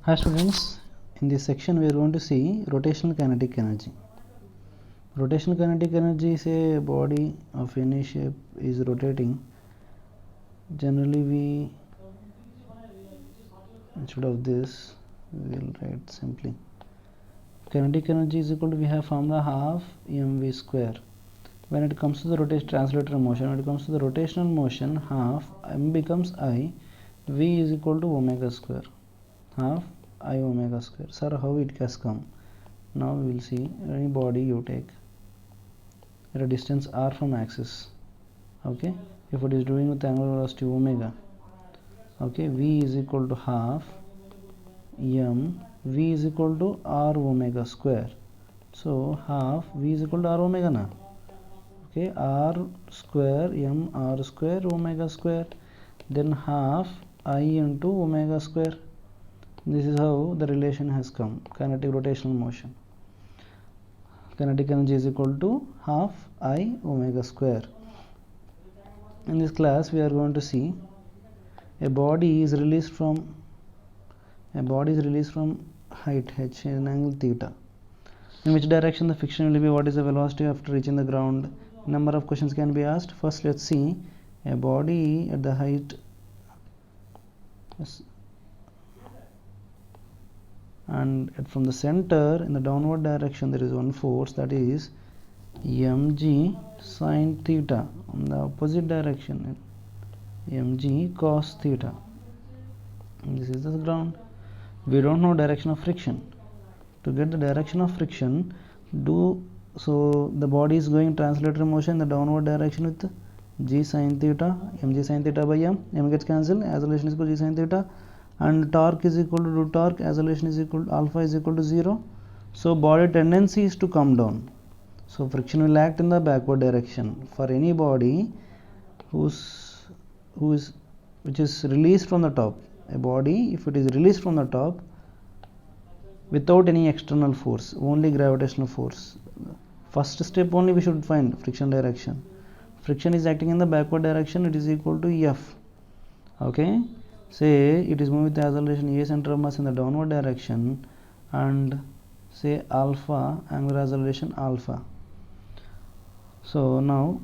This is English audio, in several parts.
Hi students, in this section we are going to see rotational kinetic energy. Rotational kinetic energy is a body of any shape is rotating. Generally we, instead of this, we will write simply kinetic energy is equal to, we have formula half mv square. When it comes to the translator motion, when it comes to the rotational motion, half m becomes I, v is equal to omega square, half I omega square. Sir, how it has come? Now we will see any body you take at a distance r from axis. Okay, if it is doing with angular velocity omega, okay, v is equal to half m, v is equal to r omega square. So half v is equal to r omega na. Okay, r square m r square omega square, then half I into omega square. This is how the relation has come. Kinetic rotational motion. Kinetic energy is equal to half I omega square. In this class we are going to see a body is released from height h in angle theta. In which direction the friction will be? What is the velocity after reaching the ground? Number of questions can be asked. First let's see a body at the height and from the center in the downward direction there is one force, that is mg sin theta. On the opposite direction mg cos theta. This is the ground. We don't know direction of friction. To get the direction of friction, so the body is going translatory motion in the downward direction with g sin theta, mg sin theta by m gets cancelled, acceleration is equal to g sin theta, and torque is equal to root torque, acceleration is equal to alpha is equal to 0. So body tendency is to come down. So friction will act in the backward direction for any body which is released from the top. A body, if it is released from the top without any external force, only gravitational force, first step only we should find friction direction. Friction is acting in the backward direction, it is equal to F. Okay, say it is moving with the acceleration a center of mass in the downward direction, and say alpha, angular acceleration alpha. So now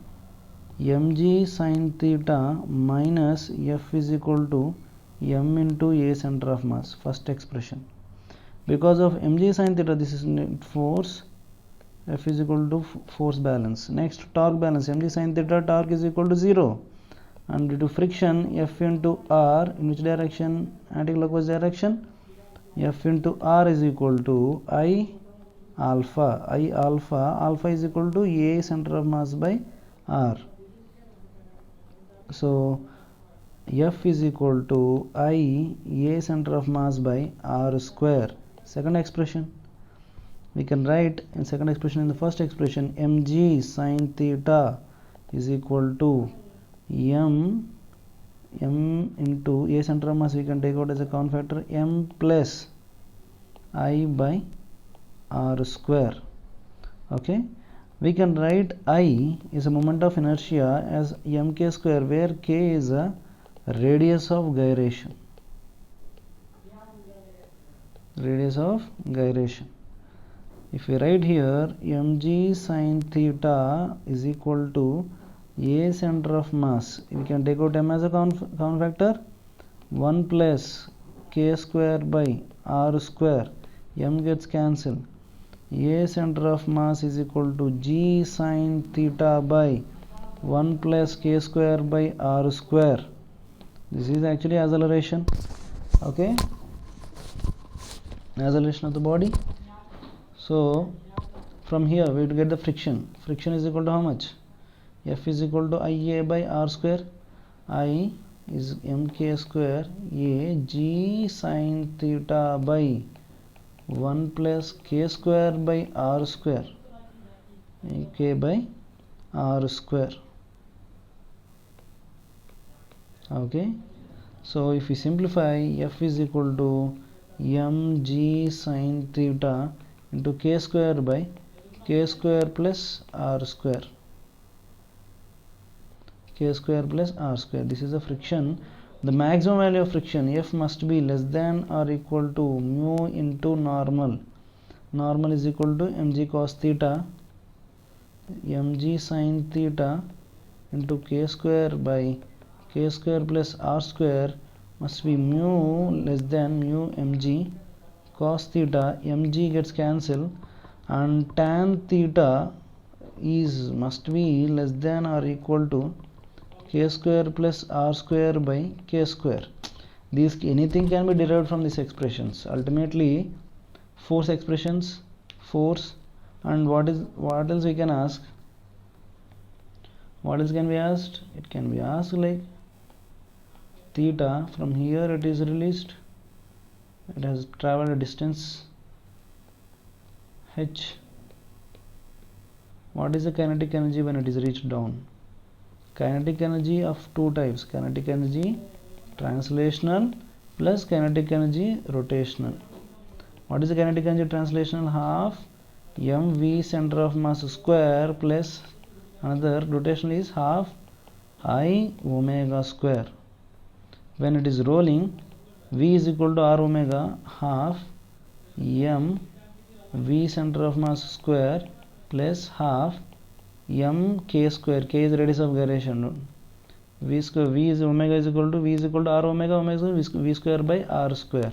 mg sin theta minus F is equal to m into a center of mass, first expression. Because of mg sin theta, this is force, F is equal to force balance. Next, torque balance, mg sin theta, torque is equal to 0. And due to friction, F into R, in which direction? Anti-clockwise direction. F into R is equal to I alpha. Alpha is equal to A center of mass by R. So F is equal to I A center of mass by R square. Second expression. We can write in second expression, in the first expression, mg sin theta is equal to m into a center of mass, we can take out as a common factor, m plus I by r square. Okay, we can write I is a moment of inertia as mk square, where k is a radius of gyration. If we write here mg sin theta is equal to a center of mass, we can take out m as a common factor, 1 plus k square by r square, m gets cancelled, a center of mass is equal to g sin theta by 1 plus k square by r square. This is actually acceleration. Okay, acceleration of the body. So from here we will get the friction. Friction is equal to how much? F is equal to Ia by r square. I is mk square a g sin theta by 1 plus k square by r square, k by r square. Okay, so if we simplify, F is equal to mg sin theta into k square by k square plus r square. This is the friction the maximum value of friction F must be less than or equal to mu into normal. Normal is equal to mg cos theta, mg sin theta into k square by k square plus r square must be mu less than mu mg cos theta. Mg gets cancelled and tan theta is must be less than or equal to k square plus r square by k square. These anything can be derived from these expressions. Ultimately force expressions, force, and what else we can ask? What else can be asked? It can be asked like theta, from here it is released, it has traveled a distance h. What is the kinetic energy when it is reached down? Kinetic energy of two types: kinetic energy translational plus kinetic energy rotational. What is the kinetic energy translational? Half mv center of mass square plus another rotational is half I omega square. When it is rolling, v is equal to r omega half m v center of mass square plus half m k square. K is radius of gyration. V square, v is omega is equal to r omega, omega is v square by r square.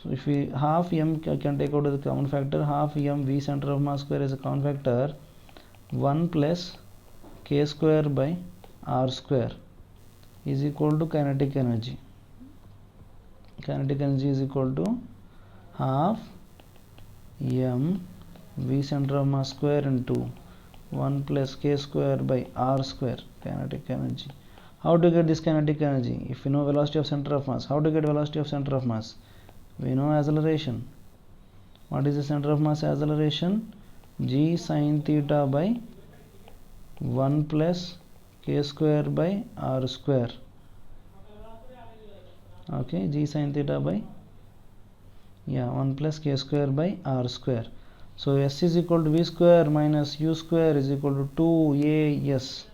So if we half m can take out as a common factor, half m v center of mass square is a common factor, 1 plus k square by r square is equal to kinetic energy. Kinetic energy is equal to half m v center of mass square into 1 plus k square by r square, kinetic energy. How to get this kinetic energy? If we know velocity of center of mass, how to get velocity of center of mass? We know acceleration. What is the center of mass acceleration? G sin theta by 1 plus k square by r square. Okay, G sin theta by 1 plus k square by r square. So S is equal to v square minus u square is equal to 2as.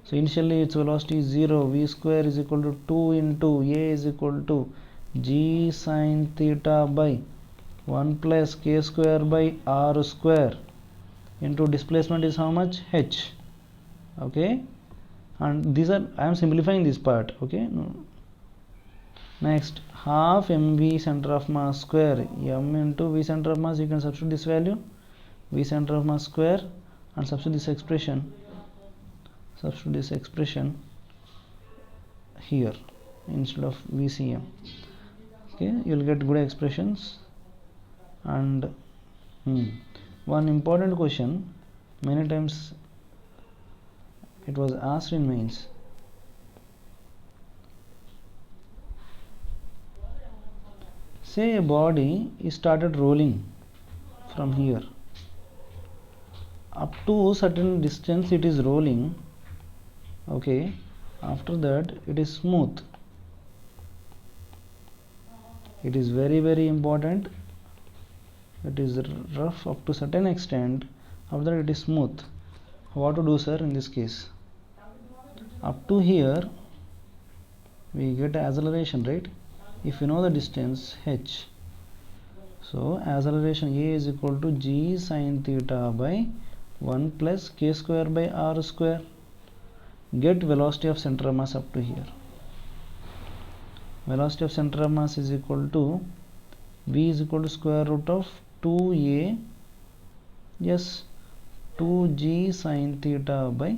So initially its velocity is 0. V square is equal to 2 into a is equal to g sin theta by 1 plus k square by r square into displacement is how much? H. Okay, and these are, I am simplifying this part. Okay, next half mv center of mass square, m into v center of mass, you can substitute this value, v center of mass square, and substitute this expression here instead of vcm. Okay, you will get good expressions. And one important question, many times it was asked in mains. Say a body is started rolling from here. Up to certain distance it is rolling. Okay, after that it is smooth. It is very, very important. It is rough up to certain extent. After that it is smooth. What to do, sir, in this case? Up to here we get acceleration, right? If you know the distance h, so acceleration a is equal to g sin theta by 1 plus k square by r square. Get velocity of center of mass up to here. Velocity of center of mass is equal to v is equal to square root of 2a, yes, 2g sin theta by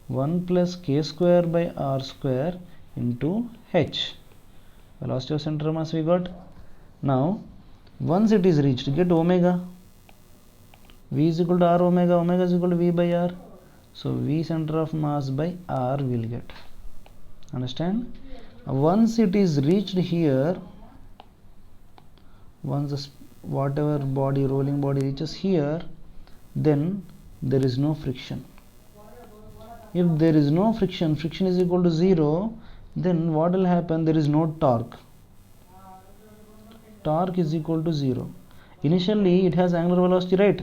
1 plus k square by r square into h. Velocity of center of mass we got. Now once it is reached, get omega. V is equal to r omega, omega is equal to v by r. So v center of mass by r will get. Understand? Once it is reached here, once the whatever body, rolling body reaches here, then there is no friction. If there is no friction, friction is equal to 0, then what will happen? There is no torque. Torque is equal to 0. Initially it has angular velocity, right?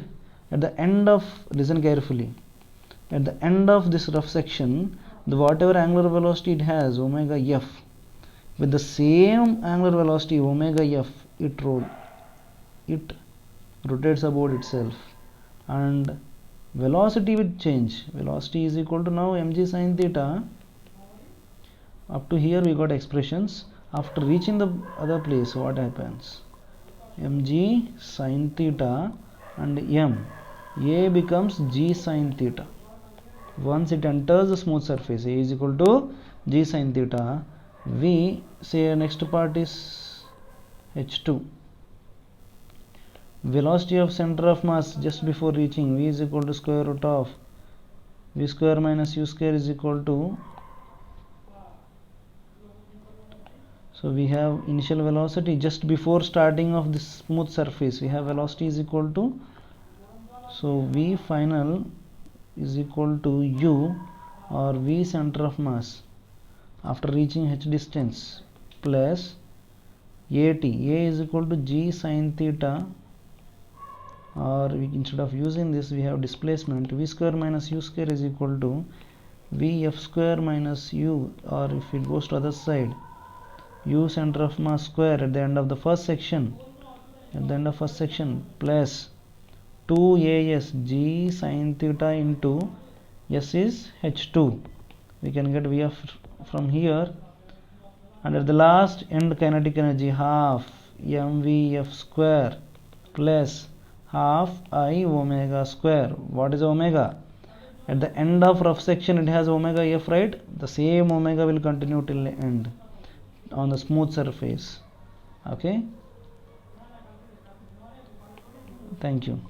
At the end of, listen carefully, at the end of this rough section, the whatever angular velocity it has, omega f, with the same angular velocity omega f, it rotates about itself, and velocity will change. Velocity is equal to now mg sin theta. Up to here we got expressions. After reaching the other place, what happens? mg sin theta and m, a becomes g sin theta. Once it enters the smooth surface, a is equal to g sin theta. V, say next part is h2. Velocity of center of mass just before reaching, v is equal to square root of v square minus u square is equal to, so we have initial velocity just before starting of this smooth surface, we have velocity is equal to, so v final is equal to u or v center of mass after reaching h distance plus at, a is equal to g sin theta, or instead of using this we have displacement, v square minus u square is equal to v f square minus u, or if it goes to other side, u center of mass square at the end of the first section, plus 2as g sin theta into s is h2. We can get v f from here, and at the last end kinetic energy half mvf square plus half I omega square. What is omega? At the end of rough section it has omega f, right? The same omega will continue till the end on the smooth surface. Okay, thank you.